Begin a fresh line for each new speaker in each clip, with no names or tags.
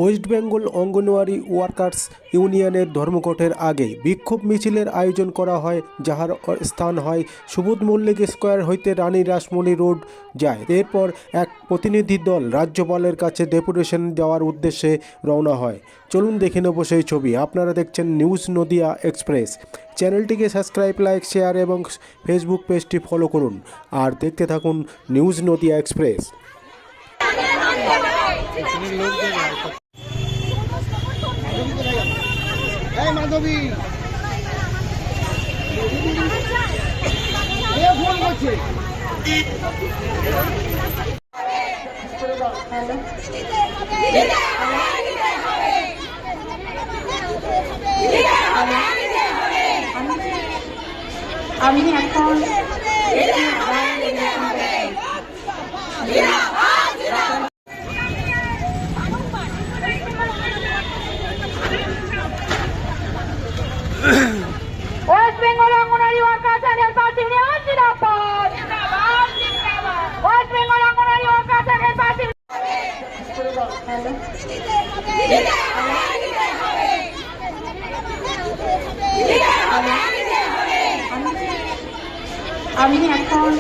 West Bengal anganwadi workers ইউনিয়নের ধর্মঘটের আগে বিক্ষোভ মিছিলের আয়োজন করা হয়, যাহার স্থান হয় সুবোধ মল্লিক স্কোয়ার হইতে রানী রাসমণি রোড যায়। এরপর এক প্রতিনিধি দল রাজ্যপালের কাছে ডেপুটেশন দেওয়ার উদ্দেশ্যে রওনা হয়। চলুন দেখে নেব সেই ছবি। আপনারা দেখছেন নিউজ নদিয়া এক্সপ্রেস। চ্যানেলটিকে সাবস্ক্রাইব, লাইক, শেয়ার এবং ফেসবুক পেজটি ফলো করুন আর দেখতে থাকুন নিউজ নদিয়া এক্সপ্রেস।
মাধবী ফোন করছে।
আমি এখন West Bengal Anganwadi Workers and Health Party Union Zindabad. West Bengal Anganwadi Workers and Health Party আমি এখন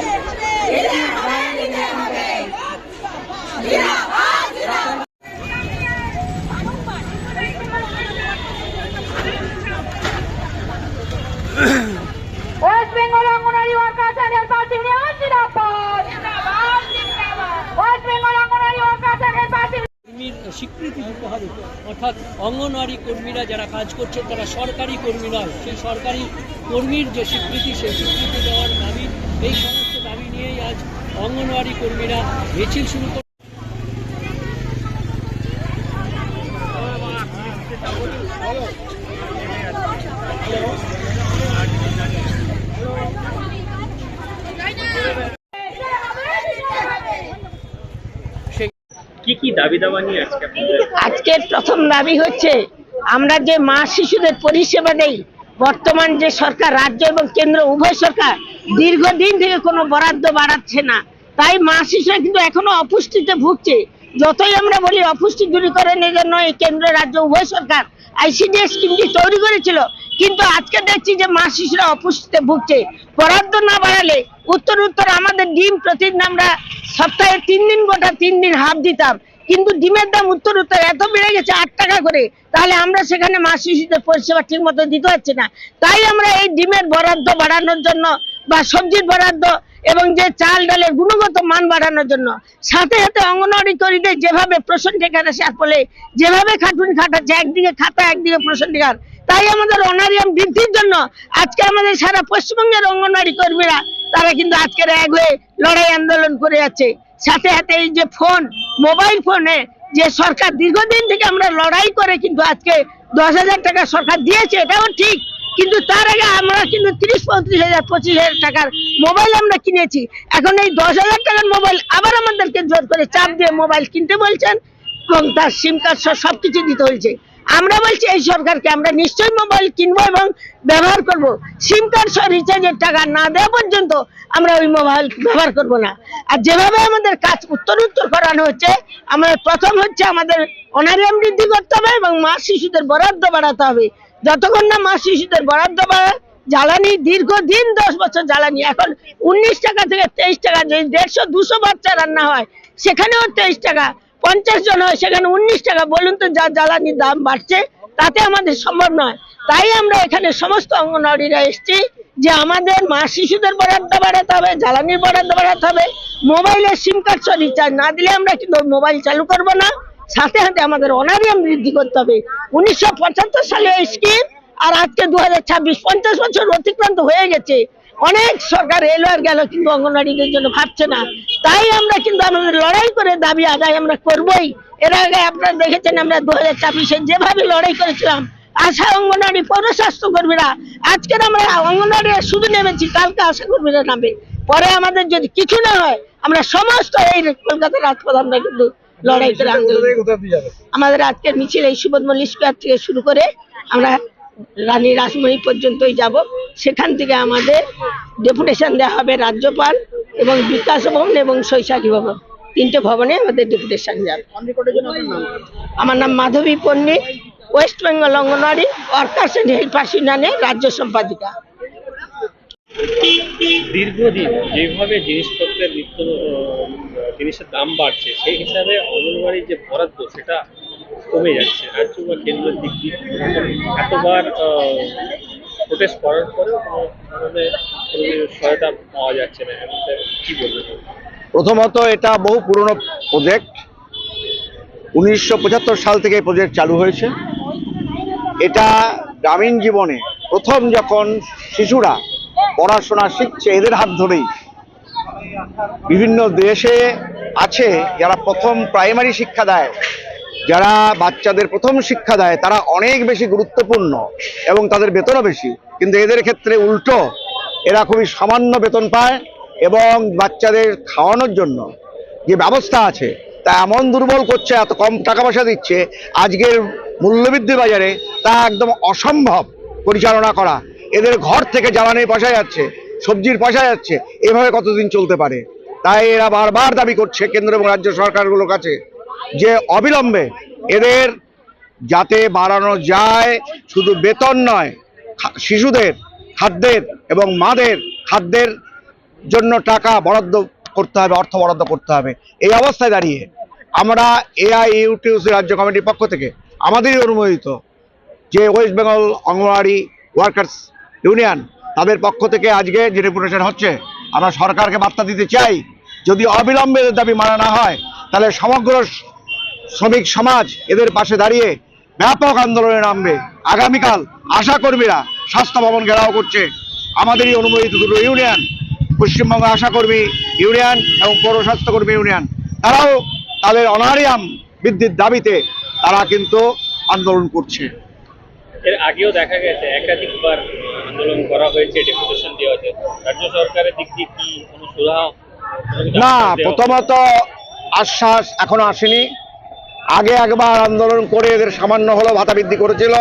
West Bengal Anganwadi Workers and Health Party Union Zindabad. West Bengal Anganwadi Workers and Health Party
স্বীকৃতি দিতে হবে, অর্থাৎ অঙ্গনওয়াড়ি কর্মীরা যারা কাজ করছে তারা সরকারি কর্মী নয়, সেই সরকারি কর্মীর যে স্বীকৃতি সেই স্বীকৃতি দেওয়ার দাবি, এই সমস্ত দাবি নিয়েই আজ অঙ্গনওয়াড়ি কর্মীরা মিছিল শুরু করে।
কি কি দাবি দাবা নিয়ে
আজকের প্রথম দাবি হচ্ছে আমরা যে মা শিশুদের পরিষেবা দেই, বর্তমান যে সরকার, রাজ্য এবং কেন্দ্র উভয় সরকার দীর্ঘদিন থেকে কোনো বরাদ্দ বাড়াচ্ছে না, তাই মা শিশুরা কিন্তু এখনো অপুষ্টিতে ভুগছে। যতই আমরা বলি অপুষ্টি দূরীকরণের জন্য এই কেন্দ্র রাজ্য উভয় সরকার আইসিডিএস স্কিমটি তৈরি করেছিল, কিন্তু আজকে দেখছি যে মা শিশুরা অপুষ্টিতে ভুগছে। বরাদ্দ না বাড়ালে উত্তর আমাদের ডিম প্রতিদিন আমরা সপ্তাহে 3 দিন গোটা 3 দিন হাফ দিতাম, কিন্তু ডিমের দাম উত্তর এত বেড়ে গেছে 8 টাকা করে, তাহলে আমরা সেখানে মা শিশুদের পরিষেবা ঠিক মতো দিতে পারছি না। তাই আমরা এই ডিমের বরাদ্দ বাড়ানোর জন্য বা সবজির বরাদ্দ এবং যে চাল ডালের গুণগত মান বাড়ানোর জন্য, সাথে সাথে অঙ্গনওয়াড়ি কর্মীদের যেভাবে পোষণ টিকার ফলে যেভাবে খাটুনি খাটাচ্ছে, একদিকে খাতা একদিকে পোষণ টিকার, তাই আমাদের অনারিয়াম বৃদ্ধির জন্য আজকে আমাদের সারা পশ্চিমবঙ্গের অঙ্গনওয়াড়ি কর্মীরা তারা কিন্তু আজকের এক হয়ে লড়াই আন্দোলন করে যাচ্ছে। সাথে সাথে এই যে মোবাইল ফোনে যে সরকার দীর্ঘদিন থেকে আমরা লড়াই করে কিন্তু আজকে 10,000 টাকা সরকার দিয়েছে, এটাও ঠিক, কিন্তু তার আগে আমরা কিন্তু 30-35,000 25,000 টাকার মোবাইল আমরা কিনেছি। এখন এই 10,000 টাকার মোবাইল আবার আমাদেরকে জোর করে চাপ দিয়ে মোবাইল কিনতে বলছেন এবং তার সিম কার্ড সবকিছু দিতে হয়েছে। আমরা বলছি এই সরকারকে আমরা নিশ্চয়ই মোবাইল কিনবো এবং ব্যবহার করব, সিম কার্ড সহ রিচার্জের টাকা না দেওয়া পর্যন্ত আমরা ওই মোবাইল ব্যবহার করব না। আর যেভাবে আমাদের কাজ উত্তর করানো হচ্ছে, আমাদের প্রথম হচ্ছে আমাদের অনারিয়াম বৃদ্ধি করতে হবে এবং মা শিশুদের বরাদ্দ বাড়াতে হবে। যতক্ষণ না মা শিশুদের বরাদ্দ বাড়ায়, জ্বালানি দীর্ঘদিন 10 বছর জ্বালানি এখন 19 টাকা থেকে 23 টাকা, যদি 150-200 বাচ্চা রান্না হয় সেখানেও 23 টাকা, 50 জন হয় সেখানে 19 টাকা। বলুন তো, যা জ্বালানির দাম বাড়ছে তাতে আমাদের সম্ভব নয়। তাই আমরা এখানে সমস্ত অঙ্গনওয়াড়িরা এসেছি যে আমাদের মা শিশুদের বরাদ্দ বাড়াতে হবে, জ্বালানির বরাদ্দ বাড়াতে হবে, মোবাইলের সিম কার্ড সহ রিচার্জ না দিলে আমরা কিন্তু মোবাইল চালু করব না। সাথে সাথে আমাদের অনারিয়াম বৃদ্ধি করতে হবে। 1975 সালে এই স্কিম আর আজকে 2026 50 বছর অতিক্রান্ত হয়ে গেছে। অনেক সরকার এলো আর গেল, কিন্তু অঙ্গনওয়াড়িদের জন্য ভাবছে না। তাই আমরা কিন্তু আমাদের লড়াই করে দাবি আদায় আমরা করবই। এর আগে আপনারা দেখেছেন আমরা 2024 যেভাবে লড়াই করেছিলাম, আশা অঙ্গনওয়াড়ি পৌরস্বাস্থ্য কর্মীরা, আজকের আমরা অঙ্গনওয়াড়িরা শুধু নেমেছি, কালকে আশা কর্মীরা নামবে। পরে আমাদের যদি কিছু না হয় আমরা সমস্ত এই কলকাতার রাজপথ আমরা কিন্তু লড়াই করে আমাদের আজকের মিছিল এই সুবোধ মল্লিক স্কয়ার থেকে শুরু করে আমরা রানী রাসমণি পর্যন্তই যাব। সেখান থেকে আমাদের ডেপুটেশন দেওয়া হবে রাজ্যপাল এবং বিকাশ ভবন এবং শৈশাখী ভবন, 3টে ভবনে আমাদের ডেপুটেশন যাবে। আমার নাম Madhabi Pandit, West Bengal anganwadi workers and helpers ইউনিয়নের রাজ্য সম্পাদিকা।
দীর্ঘদিন যেভাবে জিনিসপত্রের জিনিসের দাম বাড়ছে, সেই হিসাবে অঙ্গনওয়াড়ির যে বরাদ্দ সেটা কমে যাচ্ছে। রাজ্য বা কেন্দ্রের দিক দিয়ে এতবার প্রোটেস্ট করার পরেও কোনো ধরনের সহায়তা পাওয়া যাচ্ছে না, এমনটা কি বলবেন?
প্রথমত এটা বহু পুরনো প্রজেক্ট, 1975 সাল থেকে এই প্রজেক্ট চালু হয়েছে। এটা গ্রামীণ জীবনে প্রথম যখন শিশুরা পড়াশোনা শিখছে এদের হাত ধরেই। বিভিন্ন দেশে আছে যারা প্রথম প্রাইমারি শিক্ষা দেয়, যারা বাচ্চাদের প্রথম শিক্ষা দেয়, তারা অনেক বেশি গুরুত্বপূর্ণ এবং তাদের বেতনও বেশি। কিন্তু এদের ক্ষেত্রে উল্টো, এরা খুবই সামান্য বেতন পায় এবং বাচ্চাদের খাওয়ানোর জন্য যে ব্যবস্থা আছে তা এমন দুর্বল করছে, এত কম টাকা পয়সা দিচ্ছে আজকের মূল্যবৃদ্ধি বাজারে, তা একদম অসম্ভব পরিচালনা করা। এদের ঘর থেকে জ্বালানির পয়সা যাচ্ছে, সবজির পয়সা যাচ্ছে, এভাবে কতদিন চলতে পারে? তাই এরা বারবার দাবি করছে কেন্দ্র এবং রাজ্য সরকারগুলোর কাছে যে অবিলম্বে এদের যাতে বাড়ানো যায়, শুধু বেতন নয়, শিশুদের খাদ্যের এবং মাদের খাদ্যের জন্য টাকা বরাদ্দ করতে হবে, অর্থ বরাদ্দ করতে হবে। এই অবস্থায় দাঁড়িয়ে আমরা এআইইউটিউসি রাজ্য কমিটির পক্ষ থেকে আমাদেরই অনুমোদিত যে West Bengal anganwadi workers union, তাদের পক্ষ থেকে আজকে যে ডেপুটেশন হচ্ছে, আমরা সরকারকে বার্তা দিতে চাই যদি অবিলম্বে এদের দাবি মানা না হয় তাহলে সমগ্র শ্রমিক সমাজ এদের পাশে দাঁড়িয়ে ব্যাপক আন্দোলনে নামবে। আগামীকাল আশা কর্মীরা স্বাস্থ্য ভবন ঘেরাও করছে। আমাদেরই অনুমোদিত দুটো ইউনিয়ন, পশ্চিমবঙ্গ আশা কর্মী ইউনিয়ন এবং পৌর স্বাস্থ্যকর্মী ইউনিয়ন, তারাও তাদের অনারিয়াম বৃদ্ধির দাবিতে তারা কিন্তু আন্দোলন করছে।
এর আগেও দেখা গেছে একাধিকবার আন্দোলন করা হয়েছে, ডেপুটেশন দেওয়া হয়েছে। রাজ্য সরকারের দিক দিয়ে কি কোনো সুরাহা?
না, প্রথমত আশ্বাস এখনো আসেনি। আগে একবার আন্দোলন করে এদের সামান্য হলেও ভাতা বৃদ্ধি করেছিল,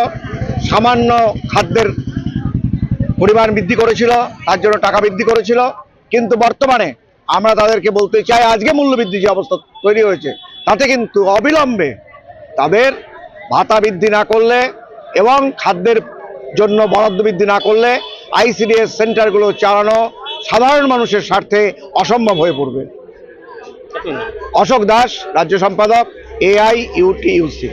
সামান্য খাদ্যের পরিমাণ বৃদ্ধি করেছিল, তার জন্য টাকা বৃদ্ধি করেছিল। কিন্তু বর্তমানে আমরা তাদেরকে বলতে চাই, আজকে মূল্যবৃদ্ধি যে অবস্থা তৈরি হয়েছে তাতে কিন্তু অবিলম্বে তাদের ভাতা বৃদ্ধি না করলে এবং খাদ্যের জন্য বরাদ্দ বৃদ্ধি না করলে আইসিডিএস সেন্টারগুলো চালানো সাধারণ মানুষের স্বার্থে অসম্ভব হয়ে পড়বে। অশোক দাস, রাজ্য সম্পাদক, এআইইউটিউসি।